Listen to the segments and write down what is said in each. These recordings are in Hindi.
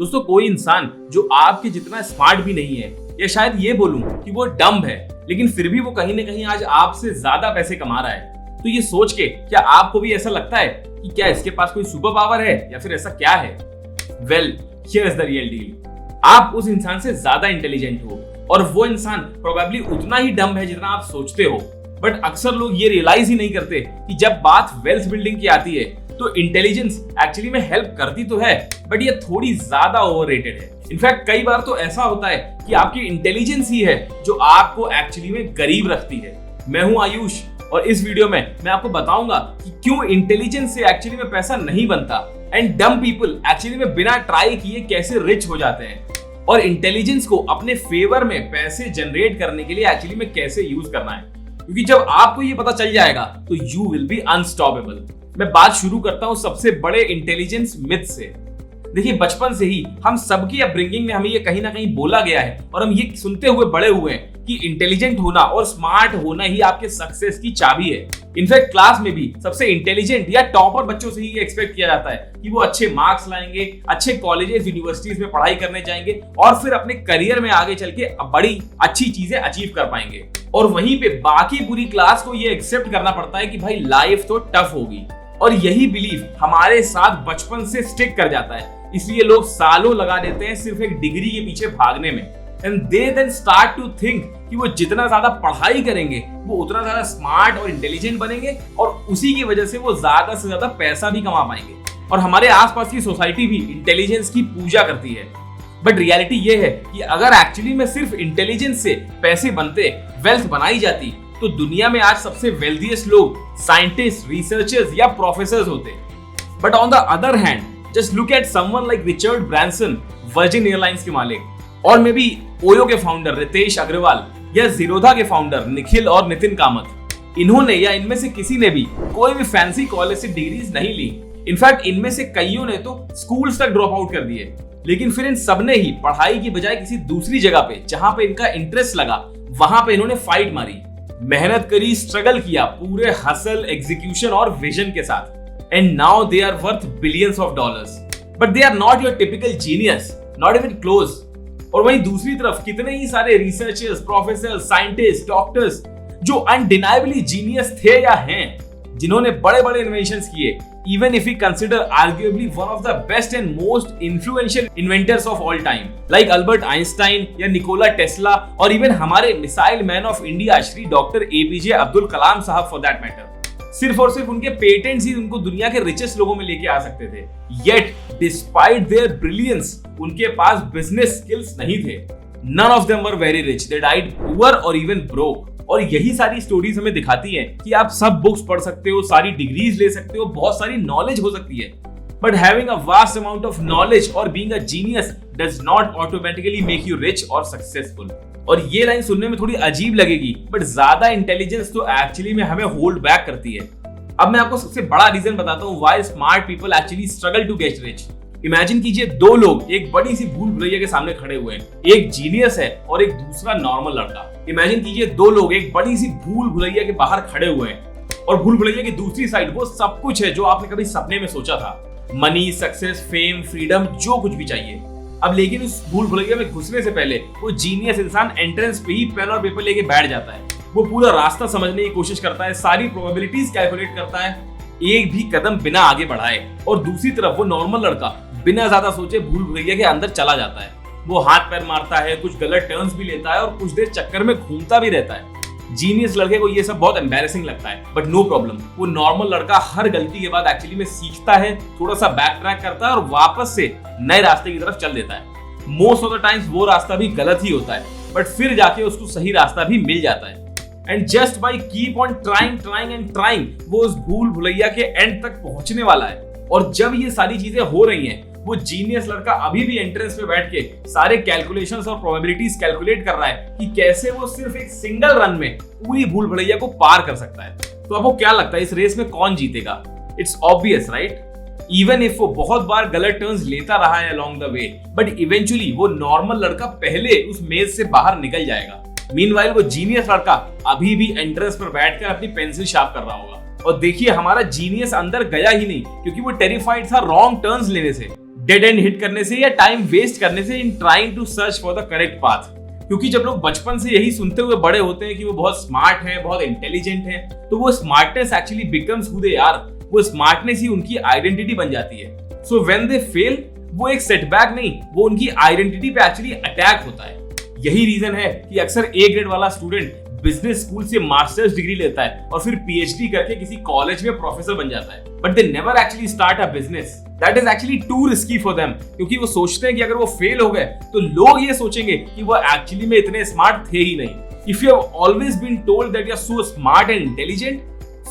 दोस्तों कोई इंसान जो आपके जितना स्मार्ट भी नहीं है, या शायद ये बोलूं कि वो डम्ब है, लेकिन फिर भी वो कहीं ना कहीं आज आपसे ज्यादा पैसे कमा रहा है, तो ये सोच के क्या आपको भी ऐसा लगता है कि क्या इसके पास कोई सुपर पावर है या फिर ऐसा क्या है? Well, here is the real deal. आप उस इंसान से ज्यादा इंटेलिजेंट हो और वो इंसान प्रोबेबली उतना ही डम्ब है जितना आप सोचते हो। बट अक्सर लोग ये रियलाइज ही नहीं करते कि जब बात वेल्थ बिल्डिंग की आती है तो इंटेलिजेंस एक्चुअली में हेल्प करती तो है, बट ये थोड़ी ज्यादा ओवररेटेड है। इनफैक्ट कई बार तो ऐसा होता है कि आपकी इंटेलिजेंस ही है जो आपको एक्चुअली में गरीब रखती है। मैं हूं आयुष और इस वीडियो में मैं आपको बताऊंगा कि क्यों इंटेलिजेंस से एक्चुअली में पैसा नहीं बनता एंड डम पीपल एक्चुअली में बिना ट्राई किए कैसे रिच हो जाते हैं, और इंटेलिजेंस को अपने फेवर में पैसे जनरेट करने के लिए एक्चुअली में कैसे यूज करना है। क्योंकि जब आपको ये पता चल जाएगा तो यू विल बी अनस्टॉपेबल। मैं बात शुरू करता हूं सबसे बड़े इंटेलिजेंस मिथ से। देखिए, बचपन से ही हम सबकी अपब्रिंगिंग में हमें ये कहीं ना कहीं बोला गया है और हम ये सुनते हुए बड़े हुए हैं कि इंटेलिजेंट होना और स्मार्ट होना ही आपके सक्सेस की चाबी है। इनफैक्ट क्लास में भी सबसे इंटेलिजेंट या टॉपर बच्चों से ही ये एक्सपेक्ट किया जाता है कि वो अच्छे मार्क्स लाएंगे, अच्छे कॉलेजेस यूनिवर्सिटीज में पढ़ाई करने जाएंगे और फिर अपने करियर में आगे चल के बड़ी अच्छी चीजें अचीव कर पाएंगे। और वहीं पे बाकी पूरी क्लास को ये एक्सेप्ट करना पड़ता है कि भाई लाइफ तो टफ होगी, और यही बिलीफ हमारे साथ बचपन से स्टिक कर जाता है। इसलिए लोग सालों लगा देते हैं सिर्फ एक डिग्री के पीछे भागने में, and they then start to think कि वो जितना ज्यादा पढ़ाई करेंगे वो उतना ज्यादा स्मार्ट और इंटेलिजेंट बनेंगे और उसी की वजह से वो ज्यादा से ज्यादा पैसा भी कमा पाएंगे। और हमारे आसपास की सोसाइटी भी इंटेलिजेंस की पूजा करती है। बट रियलिटी ये है कि अगर एक्चुअली में सिर्फ इंटेलिजेंस से पैसे बनते, वेल्थ बनाई जाती, तो दुनिया में आज सबसे वेल्थीएस्ट लोग साइंटिस्ट, रिसर्चर्स या प्रोफेसर्स होते। But on the other hand, just look at someone like Richard Branson, virgin airlines के मालिक, और मे बी ओयो के फाउंडर रितेश अग्रवाल या जीरोधा के फाउंडर निखिल और नितिन कामत। इन्होंने या इनमें से किसी ने भी कोई भी फैंसी कॉलेज से डिग्रीज नहीं ली। इनफैक्ट इनमें से कईयों ने तो स्कूल्स तक ड्रॉप आउट कर दिए। लेकिन फिर इन सबने ही पढ़ाई की बजाय किसी दूसरी जगह पे जहां पे इनका इंटरेस्ट लगा वहां पे इन्होंने फाइट मारी, मेहनत करी, स्ट्रगल किया पूरे हसल, एग्जीक्यूशन और विजन के साथ, and now they are worth billions of dollars. But they are not your typical genius, not even close. और वहीं दूसरी तरफ कितने ही सारे रिसर्चर्स, प्रोफेसर, साइंटिस्ट, डॉक्टर्स जो अनडिनाइबली जीनियस थे या हैं, जिन्होंने बड़े बड़े इन्वेंशंस किए, even if we consider arguably one of the best and most influential inventors of all time, like Albert Einstein या निकोला टेस्ला, और even हमारे missile man of India Shri doctor APJ Abdul Kalam साहब फॉर दैट मैटर। सिर्फ और सिर्फ उनके पेटेंट्स ही उनको दुनिया के रिचेस्ट लोगों में लेके आ सकते थे। Yet, despite their brilliance, उनके पास बिजनेस स्किल्स नहीं थे। None of them were very rich. They died poor or even broke. और यही सारी स्टोरीज हमें दिखाती हैं कि आप सब बुक्स पढ़ सकते हो, सारी डिग्रीज ले सकते हो, बहुत सारी नॉलेज हो सकती है, but having a vast amount of knowledge और being a genius does not automatically make you rich और सक्सेसफुल। और ये लाइन सुनने में थोड़ी अजीब लगेगी, बट ज्यादा इंटेलिजेंस तो एक्चुअली में हमें होल्ड बैक करती है। अब मैं आपको सबसे बड़ा रीजन बताता हूँ why smart people actually struggle to get rich. Imagine कीजिए दो लोग एक बड़ी सी भूल भुलैया के सामने खड़े हुए हैं, एक जीनियस है और एक दूसरा नॉर्मल लड़का। इमेजिन कीजिए दो लोग एक बड़ी सी भूल भुलैया के बाहर खड़े हुए हैं और भूल भुलैया की दूसरी साइड वो सब कुछ है जो आपने कभी सपने में सोचा था, मनी, सक्सेस, फेम, फ्रीडम, जो कुछ भी चाहिए। अब लेकिन उस भूल भुलैया में घुसने से पहले वो जीनियस इंसान एंट्रेंस पे ही पेन और पेपर लेके बैठ जाता है। वो पूरा रास्ता समझने की कोशिश करता है, सारी प्रोबेबिलिटीज कैलकुलेट करता है, एक भी कदम बिना आगे बढ़ाए। और दूसरी तरफ वो नॉर्मल लड़का बिना ज्यादा सोचे भूल भुलैया के अंदर चला जाता है। वो हाथ पैर मारता है, कुछ गलत टर्न्स भी लेता है और कुछ देर चक्कर में घूमता भी रहता है। जीनियस लड़के को ये सब बहुत एम्बैरेसिंग लगता है, बट नो प्रॉब्लम, वो नॉर्मल लड़का हर गलती के बाद एक्चुअली में सीखता है, थोड़ा सा बैक ट्रैक करता है और वापस से नए रास्ते की तरफ चल देता है। मोस्ट ऑफ द टाइम्स वो रास्ता भी गलत ही होता है, बट फिर जाके उसको सही रास्ता भी मिल जाता है। And just by keep on trying and trying वो उस भूल भुलैया के एंड तक पहुंचने वाला है। और जब ये सारी चीजें हो रही हैं, वो जीनियस लड़का अभी भी एंट्रेंस पे बैठ के सारे कैलकुलेशंस और प्रोबेबिलिटीज कैलकुलेट कर रहा है कि कैसे वो सिर्फ एक सिंगल रन में पूरी भूल भुलैया को पार कर सकता है। तो आपको क्या लगता है इस रेस में कौन जीतेगा? It's obvious, right? Even if वो बहुत बार गलत टर्न्स लेता रहा है along the way, but eventually वो नॉर्मल लड़का पहले उस मेज से बाहर निकल जाएगा। मीनवाइल वो जीनियस लड़का अभी भी एंट्रेंस पर बैठकर अपनी पेंसिल शार्प कर रहा होगा। और देखिए, हमारा जीनियस अंदर गया ही नहीं क्योंकि वो टेरिफाइड था रॉन्ग टर्न्स लेने से। डेड एंड हिट करने से या टाइम वेस्ट करने से in trying to search for the correct path. क्योंकि जब लोग बचपन से यही सुनते हुए बड़े होते हैं कि वो बहुत स्मार्ट हैं, बहुत इंटेलिजेंट हैं, तो वो smartness actually becomes who they are. वो स्मार्टनेस ही उनकी आइडेंटिटी बन जाती है। सो व्हेन दे फेल, वो एक सेटबैक नहीं, वो उनकी आइडेंटिटी पे एक्चुअली अटैक होता है। यही रीजन है कि अक्सर ए ग्रेड वाला स्टूडेंट बिजनेस स्कूल से मास्टर्स डिग्री लेता है और फिर पीएचडी करके किसी कॉलेज में प्रोफेसर बन जाता है, but they never actually start a business. That is actually to risky for them, क्योंकि वो सोचते हैं कि अगर वो फेल हो गए तो लोग ये सोचेंगे कि वो एक्चुअली में इतने स्मार्ट थे ही नहीं। If you have always been told that you are so smart and intelligent,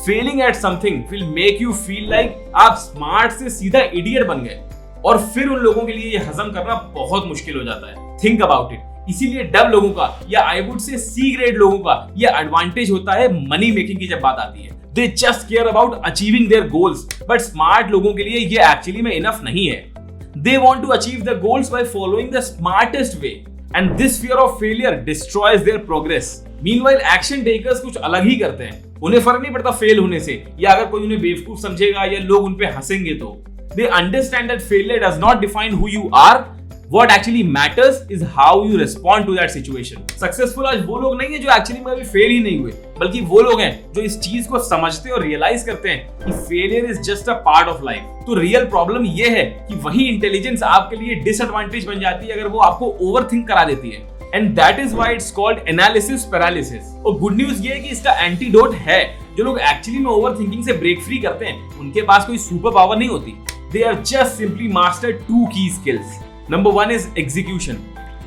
failing at something will make you feel like आप स्मार्ट से सीधा इडियट बन गए, और फिर उन लोगों के लिए ये हजम करना बहुत मुश्किल हो जाता है। Think about it. इसीलिए डब लोगों का या I would say C grade लोगों का ये एडवांटेज होता है मनी मेकिंग की जब बात आती है। They just care about achieving their goals, but smart लोगों के लिए ये एक्चुअली में इनफ नहीं है। They want to achieve the goals by following the smartest way, and this fear of failure destroys there progress. Meanwhile action takers कुछ अलग ही करते हैं। उन्हें फर्क नहीं पड़ता फेल होने से, या अगर कोई उन्हें बेवकूफ समझेगा या लोग उन पे हंसेंगे तो। They understand that failure does not define who you are. What actually matters is how you respond to that situation. Successful आज वो लोग नहीं है जो एक्चुअली में अभी फेल ही नहीं हुए, बल्कि वो लोग हैं जो इस चीज को समझते और रियलाइज करते हैं कि failure is just a part of life. तो रियल प्रॉब्लम ये है कि वही इंटेलिजेंस आपके लिए डिसएडवांटेज बन जाती है अगर वो आपको ओवरथिंक करा देती है। And that is why it's called analysis paralysis. और गुड न्यूज ये है कि इसका एंटीडोट है। जो लोग एक्चुअली में ओवरथिंकिंग से ब्रेक फ्री करते हैं, उनके पास कोई सुपर पावर नहीं होती। They have just simply mastered two key skills. Number one is execution.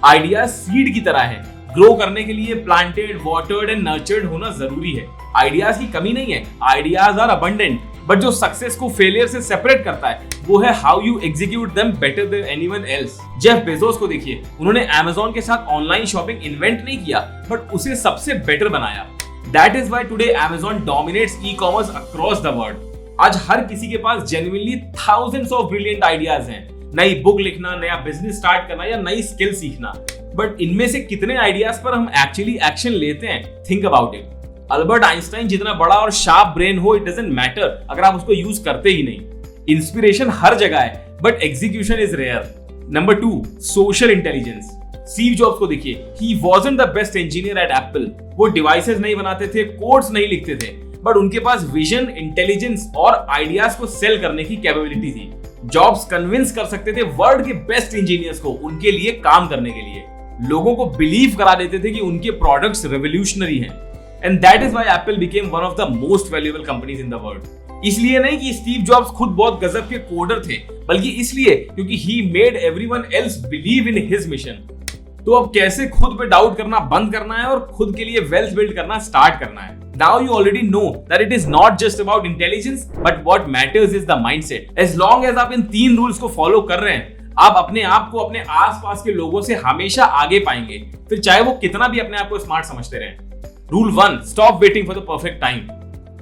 Ideas seed की तरह है, ग्रो करने के लिए planted, watered and nurtured होना जरूरी है। आइडियाज की कमी नहीं है, आइडियाज आर abundant, बट जो सक्सेस को फेलियर से सेपरेट करता है वो है how you execute them better than anyone else. Jeff Bezos को देखिए, उन्होंने अमेज़न के साथ ऑनलाइन शॉपिंग इन्वेंट नहीं किया, बट उसे सबसे बेटर बनाया। That is why today Amazon dominates e-commerce across the world. आज हर किसी के पास genuinely thousands of brilliant ideas हैं, नई बुक लिखना, नया बिजनेस स्टार्ट करना या नई स्किल सीखना, बट इनमें से कितने आइडियाज पर हम एक्चुअली एक्शन लेते हैं? Think about it. Albert Einstein जितना बड़ा और शार्प ब्रेन हो, इट डजंट मैटर अगर आप उसको यूज करते ही नहीं। इंस्पिरेशन हर जगह है, but execution is rare. Number 2, social intelligence. Steve Jobs को देखिए, he wasn't the best engineer at Apple. वो डिवाइसेस नहीं बनाते थे, कोड्स नहीं लिखते थे, बट उनके पास विजन, इंटेलिजेंस और आइडियाज को सेल करने की कैपेबिलिटी थी। जॉब्स कन्विंस कर सकते थे वर्ल्ड के बेस्ट इंजीनियर्स को उनके लिए काम करने के लिए। लोगों को बिलीव करा देते थे कि उनके प्रोडक्ट्स रेवोल्यूशनरी हैं। And that is why Apple became one of the most valuable companies in the world. इसलिए नहीं कि स्टीव जॉब्स खुद बहुत गजब के कोडर थे, बल्कि इसलिए क्योंकि he made everyone else believe in his mission. तो अब कैसे खुद पे डाउट करना बंद करना है और खुद के लिए वेल्थ बिल्ड करना स्टार्ट करना है। Now you already know that it is not just about intelligence, but what matters is the mindset. As long as आप इन 3 रूल्स को फॉलो कर रहे हैं, आप अपने आप को अपने आसपास के लोगों से हमेशा आगे पाएंगे, फिर चाहे वो कितना भी अपने आप को स्मार्ट समझते रहें। Rule 1, stop waiting for the perfect time.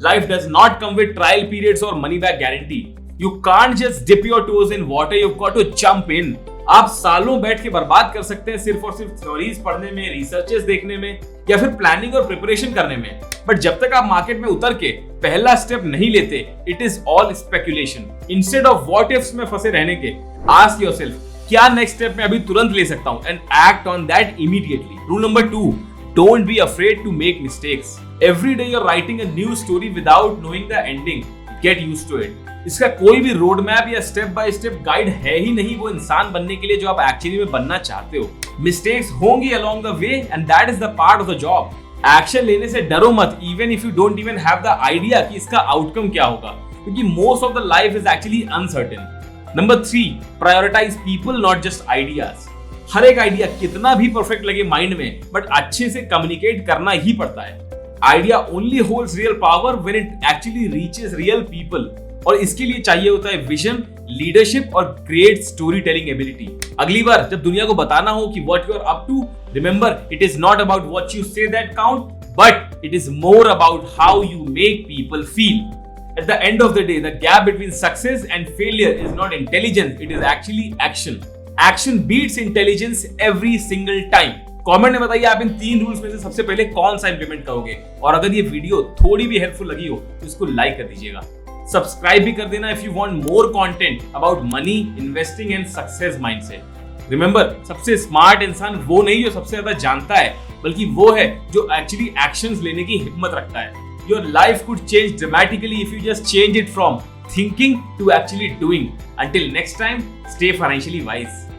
Life does not come with trial periods or money back guarantee. You can't just dip your toes in water, you've got to jump in. आप सालों बैठ के बर्बाद कर सकते हैं सिर्फ और सिर्फ थ्योरीज पढ़ने में, रिसर्चेस देखने में या फिर प्लानिंग और प्रिपरेशन करने में, बट जब तक आप मार्केट में उतर के पहला स्टेप नहीं लेते, it is all speculation. Instead of what ifs में फंसे रहने के, आस्क योरसेल्फ, क्या नेक्स्ट स्टेप मैं अभी तुरंत ले सकता हूं, and act on that immediately. Rule number 2, don't be afraid to make mistakes. Every day you're writing a new story without knowing the ending. Get used to it. इसका कोई भी रोड मैप या स्टेप बाय स्टेप गाइड है ही नहीं वो इंसान बनने के लिए जो आप एक्चुअली में बनना चाहते हो। मिस्टेक्स होंगी along the way and that is the part of the job. Action लेने से डरो मत, even if you don't even have the idea कि इसका आउटकम क्या होगा, क्योंकि most of the life is actually uncertain. Number 3, prioritize people not just ideas. हर एक आइडिया कितना भी परफेक्ट लगे माइंड में, बट अच्छे से कम्युनिकेट करना ही पड़ता है। Idea only holds real power when it actually reaches real people, और इसके लिए चाहिए होता है विजन, लीडरशिप और ग्रेट स्टोरी टेलिंग एबिलिटी। अगली बार जब दुनिया को बताना हो कि what you are up to, remember it is not about what you say that count, but it is more about how you make people feel. At the end of the day, the gap between success and failure is not intelligence, it is actually action. Action beats intelligence every single time. Comment में बताइए आप इन 3 रूल्स में से सबसे पहले कौन सा इंप्लीमेंट करोगे, और अगर ये वीडियो थोड़ी भी हेल्पफुल लगी हो तो इसको लाइक कर दीजिएगा। सब्सक्राइब भी कर देना if you want more content about money, investing and success mindset. Remember, सबसे स्मार्ट इंसान वो नहीं जो सबसे ज्यादा जानता है, बल्कि वो है जो एक्चुअली एक्शंस लेने की हिम्मत रखता है। Your life could change dramatically if you just change it from thinking to actually doing. Until next time, stay financially wise.